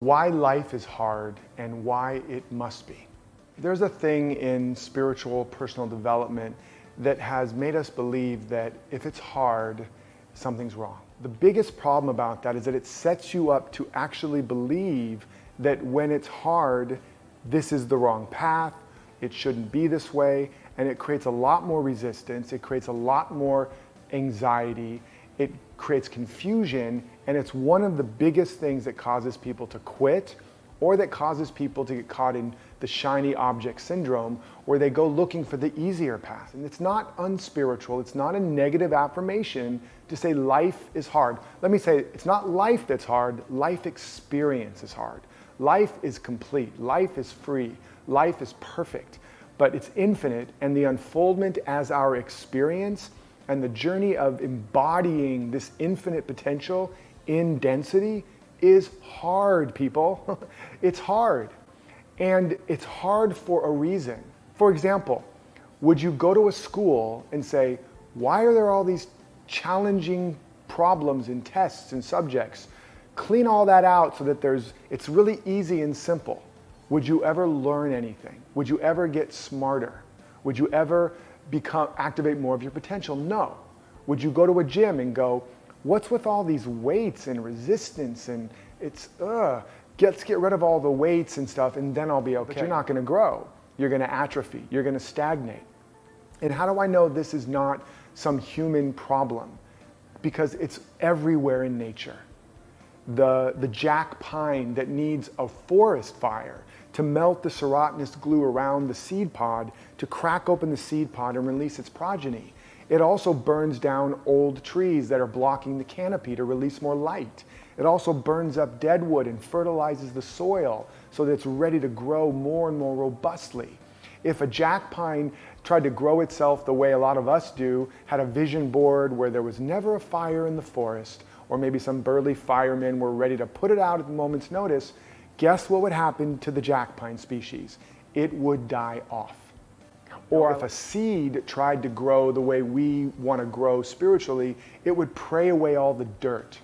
Why life is hard and why it must be. There's a thing in spiritual personal development that has made us believe that if it's hard, something's wrong. The biggest problem about that is that it sets you up to actually believe that when it's hard, this is the wrong path, it shouldn't be this way, and it creates a lot more resistance, it creates a lot more anxiety, it creates confusion, and it's one of the biggest things that causes people to quit or that causes people to get caught in the shiny object syndrome where they go looking for the easier path. And it's not unspiritual, it's not a negative affirmation to say life is hard. Let me say, it's not life that's hard, life experience is hard. Life is complete, life is free, life is perfect, but it's infinite, and the unfoldment as our experience and the journey of embodying this infinite potential in density is hard, people. It's hard. And it's hard for a reason. For example, would you go to a school and say, why are there all these challenging problems in tests and subjects? Clean all that out so that it's really easy and simple. Would you ever learn anything? Would you ever get smarter? Would you ever activate more of your potential? No. Would you go to a gym and go, what's with all these weights and resistance and let's get rid of all the weights and stuff and then I'll be okay. But you're not going to grow. You're going to atrophy. You're going to stagnate. And how do I know this is not some human problem? Because it's everywhere in nature. The jack pine that needs a forest fire to melt the serotinous glue around the seed pod to crack open the seed pod and release its progeny. It also burns down old trees that are blocking the canopy to release more light. It also burns up dead wood and fertilizes the soil so that it's ready to grow more and more robustly. If a jack pine tried to grow itself the way a lot of us do, had a vision board where there was never a fire in the forest, or maybe some burly firemen were ready to put it out at the moment's notice, guess what would happen to the jack pine species? It would die off. Or if a seed tried to grow the way we want to grow spiritually, it would pray away all the dirt,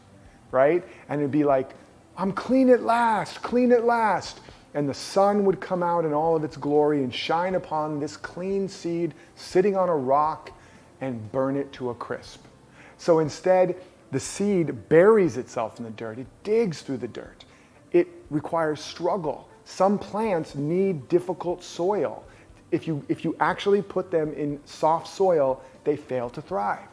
right? And it'd be like, I'm clean at last, clean at last. And the sun would come out in all of its glory and shine upon this clean seed sitting on a rock and burn it to a crisp. So instead, the seed buries itself in the dirt. It digs through the dirt. It requires struggle. Some plants need difficult soil. If you actually put them in soft soil, they fail to thrive.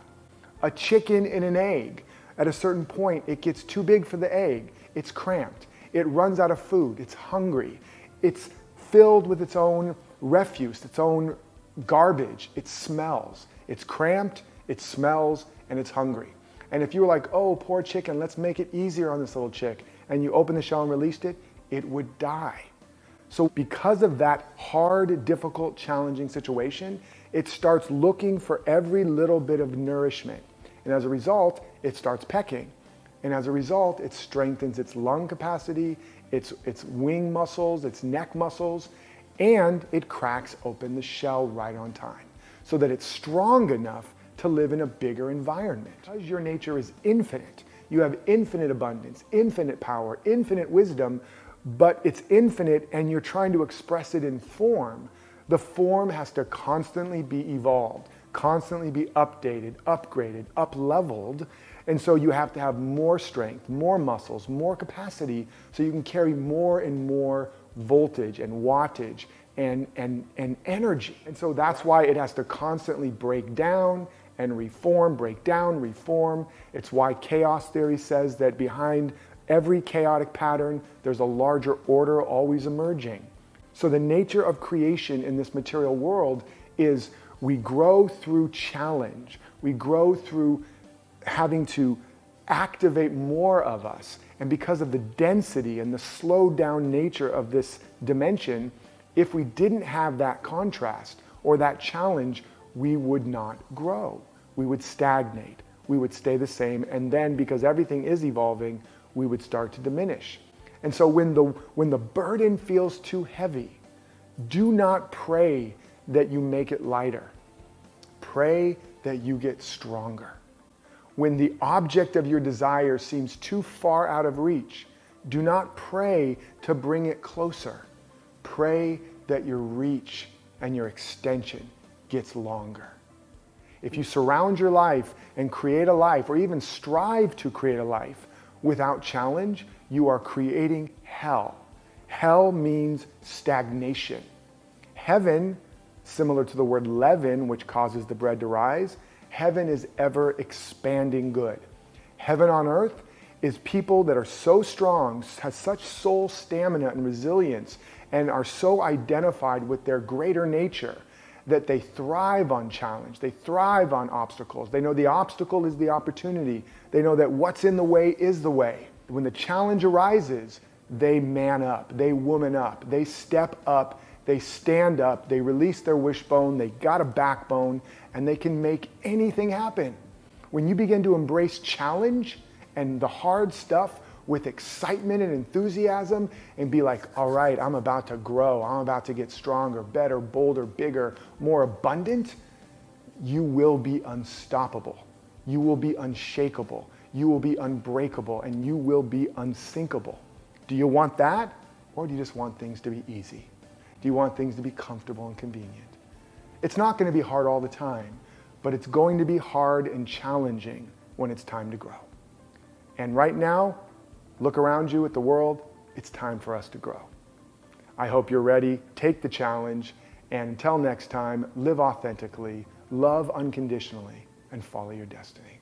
A chicken in an egg, at a certain point, it gets too big for the egg. It's cramped. It runs out of food. It's hungry. It's filled with its own refuse, its own garbage. It smells. It's cramped, it smells, and it's hungry. And if you were like, oh, poor chicken, let's make it easier on this little chick, and you open the shell and released it, it would die. So because of that hard, difficult, challenging situation, it starts looking for every little bit of nourishment. And as a result, it starts pecking. And as a result, it strengthens its lung capacity, its wing muscles, its neck muscles, and it cracks open the shell right on time so that it's strong enough to live in a bigger environment. Because your nature is infinite, you have infinite abundance, infinite power, infinite wisdom, but it's infinite and you're trying to express it in form. The form has to constantly be evolved, constantly be updated, upgraded, up-leveled. And so you have to have more strength, more muscles, more capacity so you can carry more and more voltage and wattage and energy. And so that's why it has to constantly break down and reform, break down, reform. It's why chaos theory says that behind every chaotic pattern, there's a larger order always emerging. So the nature of creation in this material world is we grow through challenge. We grow through having to activate more of us. And because of the density and the slowed down nature of this dimension, if we didn't have that contrast or that challenge, we would not grow. We would stagnate. We would stay the same. And then because everything is evolving, we would start to diminish. And so when the burden feels too heavy, do not pray that you make it lighter. Pray that you get stronger. When the object of your desire seems too far out of reach, Do not pray to bring it closer. Pray that your reach and your extension gets longer. If you surround your life and create a life, or even strive to create a life without challenge, you are creating hell. Hell means stagnation. Heaven, similar to the word leaven, which causes the bread to rise, heaven is ever expanding good. Heaven on earth is people that are so strong, has such soul stamina and resilience, and are so identified with their greater nature that they thrive on challenge. They thrive on obstacles. They know the obstacle is the opportunity. They know that what's in the way is the way. When the challenge arises, they man up, they woman up, they step up, they stand up, they release their wishbone, they got a backbone, and they can make anything happen. When you begin to embrace challenge and the hard stuff with excitement and enthusiasm and be like, all right, I'm about to grow, I'm about to get stronger, better, bolder, bigger, more abundant, you will be unstoppable. You will be unshakable. You will be unbreakable, and you will be unsinkable. Do you want that? Or do you just want things to be easy? Do you want things to be comfortable and convenient? It's not going to be hard all the time, but it's going to be hard and challenging when it's time to grow. And right now, look around you at the world, it's time for us to grow. I hope you're ready. Take the challenge, and until next time, live authentically, love unconditionally, and follow your destiny.